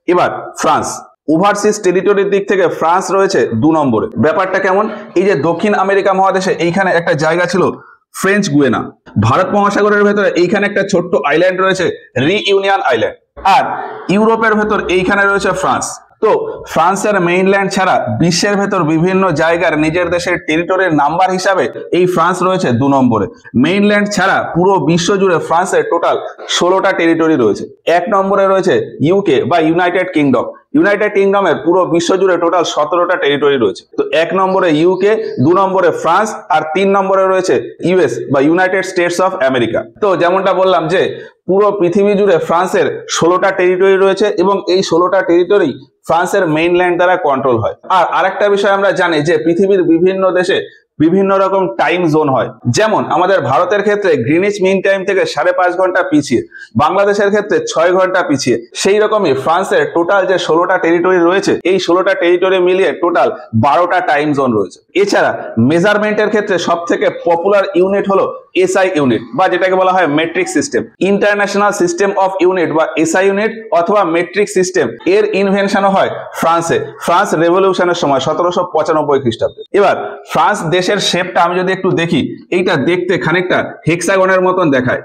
এবার France, overseas টেরিটরির দিক থেকে ফ্রান্স রয়েছে 2 নম্বরে। ব্যাপারটা কেমন, এই যে দক্ষিণ আমেরিকা মহাদেশে এইখানে একটা জায়গা ছিল ফ্রেঞ্চ গুয়েনা, ভারত মহাসাগরের ভেতরে এইখানে একটা ছোট্ট আইল্যান্ড রয়েছে রিইউনিয়ন আইল্যান্ড, আর ইউরোপের ভেতর এইখানে রয়েছে ফ্রান্স। তো ফ্রান্সের মেইনল্যান্ড ছাড়া বিশ্বের ভেতর বিভিন্ন জায়গার নিজের দেশের টেরিটরির নাম্বার হিসাবে এই ফ্রান্স রয়েছে 2 নম্বরে। মেইনল্যান্ড ছাড়া পুরো বিশ্ব জুড়ে ফ্রান্সের টোটাল 16টা টেরিটরি রয়েছে। 1 নম্বরে রয়েছে ইউকে বা ইউনাইটেড কিংডম। ইউনাইটেড কিংডমের পুরো বিশ্ব জুড়ে টোটাল 17টা টেরিটরি রয়েছে। তো 1 নম্বরে ইউকে, 2 নম্বরে ফ্রান্স, আর 3 নম্বরে রয়েছে ইউএস বা ইউনাইটেড স্টেটস অফ আমেরিকা। তো যেমনটা বললাম যে পুরো পৃথিবী জুড়ে ফ্রান্সের 16টা টেরিটরি রয়েছে এবং এই 16টা টেরিটরি ফ্রান্সের মেইনল্যান্ড দ্বারা কন্ট্রোল হয়। আর আরেকটা বিষয় আমরা জানি যে পৃথিবীর বিভিন্ন দেশে বিভিন্ন রকম টাইম জোন হয়। যেমন আমাদের ভারতের ক্ষেত্রে গ্রিনিচ মিন টাইম থেকে 5.5 ঘন্টা পিছিয়ে, বাংলাদেশের ক্ষেত্রে 6 ঘন্টা পিছিয়ে। সেই রকমই ফ্রান্সের টোটাল যে 16টা টেরিটরি রয়েছে, এই 16টা টেরিটরি মিলিয়ে টোটাল 12টা টাইম জোন রয়েছে। এছাড়া মেজারমেন্টের ক্ষেত্রে সব থেকে পপুলার ইউনিট হলো এসআই ইউনিট বা যেটাকে বলা হয় metric system. International system of unit বা এসআই ইউনিট অথবা মেট্রিক সিস্টেম এর ইনভেনশন হয় ফ্রান্সে, ফ্রান্স রেভলিউশনের সময় 1795 খ্রিস্টাব্দে। এবার ফ্রান্স দেশের শেপটা আমি যদি একটু দেখি, এইটা দেখতে খানিকটা হেক্সাগনের মতন দেখায়।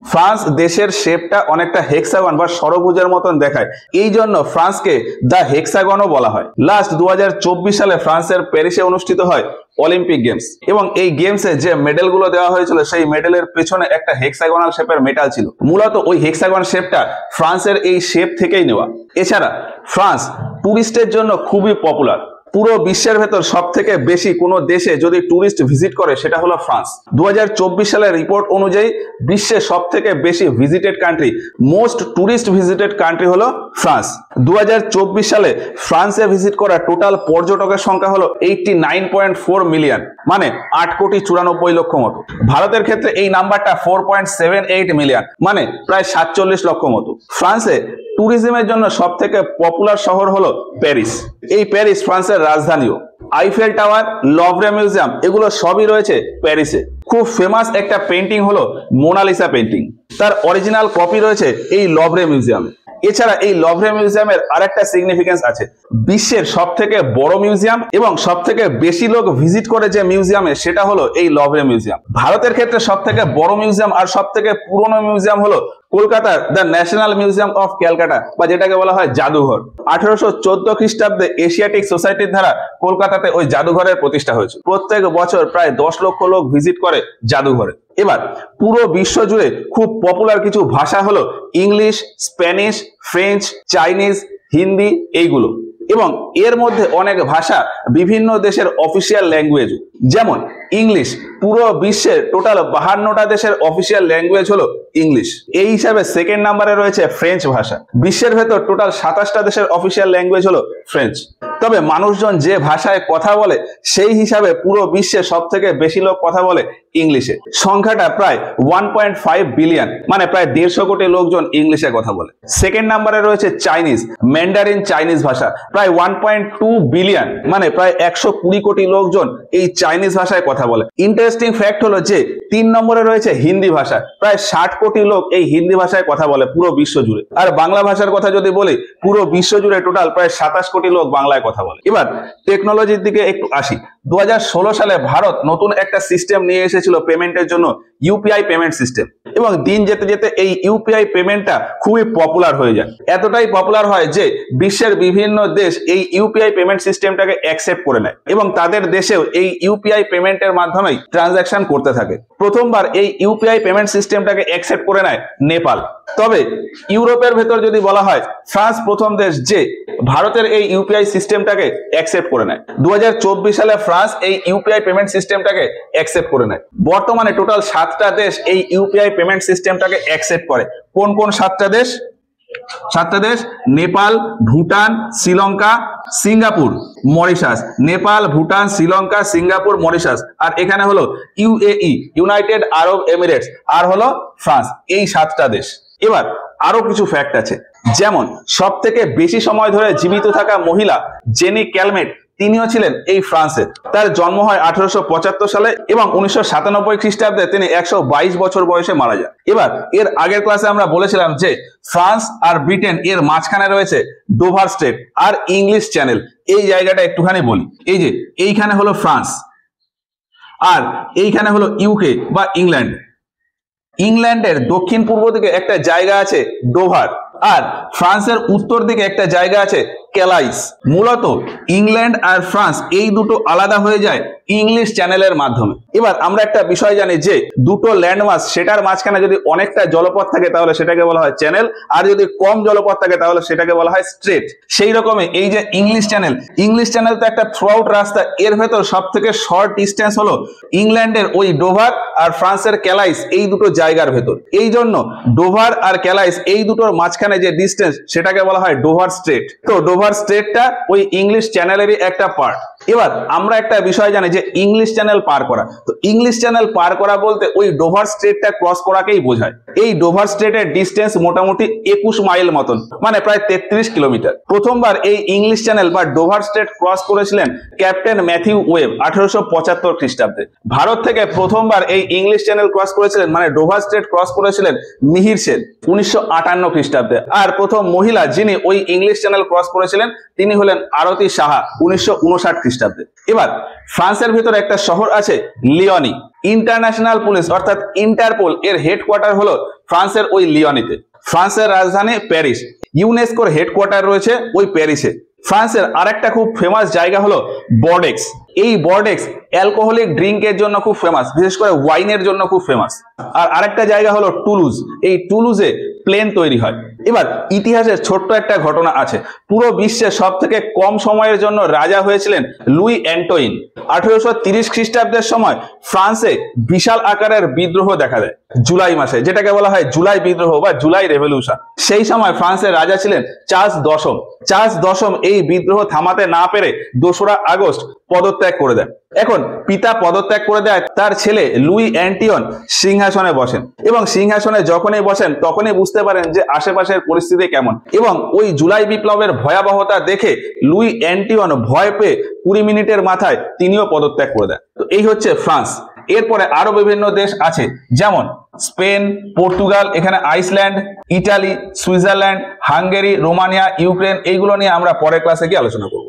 ফ্রান্স দেশের শেপটা অনেকটা হেক্সাগন বা ষড়ভুজের মতন দেখায়, এই জন্য ফ্রান্সকে দ্য হেক্সাগনও বলা হয়। লাস্ট 2024 সালে ফ্রান্সের প্যারিসে অনুষ্ঠিত হয় অলিম্পিক গেমস, এবং এই গেমসে যে মেডেলগুলো দেওয়া হয়েছিল সেই মেডেলের পেছনে একটা হেক্সাগোনাল শেপের মেটাল ছিল। মূলত ওই হেক্সাগন শেপটা ফ্রান্সের এই শেপ থেকেই নেওয়া। এছাড়া ফ্রান্স টুরিস্টের জন্য খুবই পপুলার। পুরো বিশ্বের ভেতর সব থেকে বেশি কোনো দেশে যদি টুরিস্ট ভিজিট করে সেটা হলো ফ্রান্স। 2024 সালের রিপোর্ট অনুযায়ী বিশ্বের সব থেকে বেশি visited country, most tourist visited country হলো ফ্রান্স। 2024 সালে ফ্রান্সে ভিজিট করা টোটাল পর্যটকের সংখ্যা হলো 89.4 মিলিয়ন, মানে 8,94,00,000 মতো। ভারতের ক্ষেত্রে এই নাম্বারটা 4.78 মিলিয়ন, মানে প্রায় 47 লক্ষ মতো। ফ্রান্সে ট্যুরিজমের জন্য সব থেকে পপুলার শহর হলো প্যারিস। এই প্যারিস ফ্রান্সের রাজধানীও। আইফেল টাওয়ার, লভরে মিউজিয়াম এগুলো সবই রয়েছে প্যারিসে। খুব ফেমাস একটা পেন্টিং হলো মোনালিসা পেন্টিং, তার অরিজিনাল কপি রয়েছে এই লভরে মিউজিয়ামে। এছাড়া এই লভরে মিউজিয়ামের আরেকটা সিগনিফিকেন্স আছে, বিশ্বের সব থেকে বড় মিউজিয়াম এবং সব থেকে বেশি লোক ভিজিট করে যে মিউজিয়ামে সেটা হলো এই লভরে মিউজিয়াম। ভারতের ক্ষেত্রে সব থেকে বড় মিউজিয়াম আর সব থেকে পুরনো মিউজিয়াম হলো কলকাতার the national museum of Calcutta বা যেটাকে বলা হয় জাদুঘর। 1814 খ্রিস্টাব্দে এশিয়াটিক সোসাইটির দ্বারা কলকাতাতে ওই জাদুঘরের প্রতিষ্ঠা হয়েছে। প্রত্যেক বছর প্রায় 10 লক্ষ লোক ভিজিট করে জাদুঘরে। এবার পুরো বিশ্ব জুড়ে খুব পপুলার কিছু ভাষা হলো English, Spanish, French, Chinese, Hindi এইগুলো, এবং এর মধ্যে অনেক ভাষা বিভিন্ন দেশের অফিসিয়াল ল্যাঙ্গুয়েজ। যেমন ইংলিশ, পুরো বিশ্বের টোটাল 52টা দেশের অফিসিয়াল ল্যাঙ্গুয়েজ হলো ইংলিশ। এই হিসাবে সেকেন্ড নাম্বারে রয়েছে ফ্রেঞ্চ ভাষা। বিশ্বের ভেতর টোটাল 27টা দেশের অফিসিয়াল ল্যাঙ্গুয়েজ হলো ফ্রেঞ্চ। তবে মানুষজন যে ভাষায় কথা বলে সেই হিসাবে পুরো বিশ্বে সব থেকে বেশি লোক কথা বলে ইংলিশে। সংখ্যাটা প্রায় 1.5 বিলিয়ন, মানে প্রায় 150 কোটি লোকজন ইংলিশে কথা বলে। সেকেন্ড নাম্বারে রয়েছে চাইনিজ, ম্যান্ডারিন চাইনিজ ভাষা, প্রায় 1.2 বিলিয়ন, মানে প্রায় 120 কোটি লোকজন এই চাইনিজ ভাষায় কথা বলে। ইন্টারেস্টিং ফ্যাক্ট হলো যে 3 নম্বরে রয়েছে হিন্দি ভাষা, প্রায় 60 কোটি লোক এই হিন্দি ভাষায় কথা বলে পুরো বিশ্ব জুড়ে। আর বাংলা ভাষার কথা যদি বলি, পুরো বিশ্ব জুড়ে টোটাল প্রায় 27 কোটি লোক বাংলায় কথা বলে। এবার টেকনোলজির দিকে একটু আসি। 2016 সালে ভারত নতুন একটা সিস্টেম নিয়ে এসেছিল পেমেন্টের জন্য, ইউপিআই পেমেন্ট সিস্টেম, এবং দিন যেতে যেতে এই ইউপিআই পেমেন্টটা খুবই পপুলার হয়ে যায়। এতটাই পপুলার হয় যে বিশ্বের বিভিন্ন দেশ এই ইউপিআই পেমেন্ট সিস্টেমটাকে অ্যাকসেপ্ট করে নেয় এবং তাদের দেশেও এই ইউপিআই পেমেন্টের মাধ্যমেই ট্রানজাকশন করতে থাকে। প্রথমবার এই ইউপিআই পেমেন্ট সিস্টেমটাকে অ্যাকসেপ্ট করে নেয় নেপাল। তবে ইউরোপের ভেতর যদি বলা হয়, ফ্রান্স প্রথম দেশ যে ভারতের এই ইউপিআই সিস্টেমটাকে অ্যাকসেপ্ট করে নেয়। 2024 সালে ফ্রান্স এই ইউপিআই পেমেন্ট সিস্টেমটাকে অ্যাকসেপ্ট করে নেয়। বর্তমানে টোটাল 7টা দেশ এই ইউপিআই পেমেন্ট সিস্টেমটাকে অ্যাকসেপ্ট করে। কোন কোন 7টা দেশ? 7টা দেশ: Nepal, Bhutan, Sri Lanka, Singapore, Mauritius. Nepal, Bhutan, Sri Lanka, Singapore, Mauritius. আর এখানে হলো ইউএই, ইউনাইটেড আরব এমিরেটস, আর হলো ফ্রান্স। এই 7টা দেশ। এবার আরো কিছু ফ্যাক্ট আছে, যেমন সব থেকে বেশি সময় ধরে জীবিত থাকা মহিলা জেনি ক্যালমেট তিনিও ছিলেন এই ফ্রান্সের। তার জন্ম হয় 1875 সালে এবং 1997 খ্রিস্টাব্দে তিনি 122 বছর বয়সে মারা যান। এবার এর আগের ক্লাসে আমরা বলেছিলাম যে ফ্রান্স আর ব্রিটেন এর মাঝখানে রয়েছে ডোভার স্ট্রেট আর ইংলিশ চ্যানেল। এই জায়গাটা একটুখানি বলি, এই যে এইখানে হলো ফ্রান্স আর এইখানে হলো ইউকে বা ইংল্যান্ড। ইংল্যান্ডের দক্ষিণ পূর্ব দিকে একটা জায়গা আছে ডোভার, আর ফ্রান্সের উত্তর দিকে একটা জায়গা আছে ক্যালাইস। মূলত ইংল্যান্ড আর ফ্রান্স এই দুটো আলাদা হয়ে যায় ইংলিশ চ্যানেলের মাধ্যমে। এবার আমরা একটা বিষয় জানি যে দুটো ল্যান্ডমাস সেটার মাঝখানে যদি অনেকটা জলপথ থাকে তাহলে সেটাকে বলা হয় চ্যানেল, আর যদি কম জলপথ থাকে তাহলে সেটাকে বলা হয় স্ট্রেট। সেই রকমই এই যে ইংলিশ চ্যানেল তো একটা থ্রু আউট রাস্তা, এর ভেতর সব থেকে শর্ট ডিস্টেন্স হলো ইংল্যান্ডের ওই ডোভার আর ফ্রান্সের ক্যালাইস, এই দুটো জায়গার ভেতর। এই জন্য ডোভার আর ক্যালাইস এই দুটোর মাঝখানে যে ডিস্টেন্স সেটাকে বলা হয় ডোভার স্ট্রেট। তো ডোভার স্ট্রেটটা ওই ইংলিশ চ্যানেলেরই একটা পার্ট। এবার আমরা একটা বিষয় জানি যে ইংলিশ চ্যানেল পার করা, তো ইংলিশ চ্যানেল পার করা বলতে ওই ডোভার স্ট্রেটটা ক্রস করাকেই বোঝায়। এই ডোভার স্ট্রেটের ডিস্টেন্স মোটামুটি 21 মাইল মতন, মানে প্রায় 33 কিলোমিটার। প্রথমবার এই ইংলিশ চ্যানেল বা ডোভার স্ট্রেট ক্রস করেছিলেন ক্যাপ্টেন ম্যাথিউ ওয়েব 1875 খ্রিস্টাব্দে। ভারত থেকে প্রথমবার এই ইংলিশ চ্যানেল ক্রস করেছিলেন, মানে ডোভার স্ট্রেট ক্রস করেছিলেন মিহির সেন 1958 খ্রিস্টাব্দে। আর প্রথম মহিলা যিনি ওই ইংলিশ চ্যানেল ক্রস করেছিলেন তিনি হলেন আরতি সাহা 1959 খ্রিস্টাব্দে। এবার ফ্রান্সের ভিতরে একটা শহর আছে লিওনি। ইন্টারন্যাশনাল পুলিশ অর্থাৎ ইন্টারপোল এর হেডকোয়ার্টার হলো ফ্রান্সের ওই লিওনিতে। ফ্রান্সের রাজধানী প্যারিস, ইউনেস্কোর হেডকোয়ার্টার রয়েছে ওই প্যারিসে। ফ্রান্সের আরেকটা খুব ফেমাস জায়গা হলো বর্ডেক্স। এই বর্ডেক্স অ্যালকোহলিক ড্রিঙ্কের জন্য খুব ফেমাস, বিশেষ করে ওয়াইনের জন্য খুব ফেমাস। আর আরেকটা জায়গা হলো টুলুজ, এই টুলুজে প্লেন তৈরি হয়। এবার ইতিহাসের ছোট্ট একটা ঘটনা আছে। পুরো বিশ্বে সব থেকে কম সময়ের জন্য রাজা হয়েছিলেন লুই অ্যান্টোইন। 1830 খ্রিস্টাব্দের সময় ফ্রান্সে বিশাল আকারের বিদ্রোহ দেখা দেয় জুলাই মাসে, যেটাকে বলা হয় জুলাই বিদ্রোহ বা জুলাই রেভলিউশন। সেই সময় ফ্রান্সের রাজা ছিলেন চার্লস দশম। চার্লস দশম এই বিদ্রোহ থামাতে না পেরে 2রা আগস্ট পদত্যাগ করে দেন। এখন পিতা পদত্যাগ করে দেয়, তার ছেলে লুই অ্যান্টিয়ন সিংহাসনে বসেন এবং সিংহাসনে যখনই বসেন তখনই বুঝতে পারেন যে আশেপাশের পরিস্থিতি কেমন, এবং ওই জুলাই বিপ্লবের ভয়াবহতা দেখে লুই অ্যান্টিয়ন ভয় পেয়ে 20 মিনিটের মাথায় তিনিও পদত্যাগ করে দেন। তো এই হচ্ছে ফ্রান্স। এরপরে আরো বিভিন্ন দেশ আছে, যেমন স্পেন, পর্তুগাল, এখানে Iceland, Italy, Switzerland, Hungary, Romania, Ukraine. এইগুলো নিয়ে আমরা পরের ক্লাসে গিয়ে আলোচনা করব।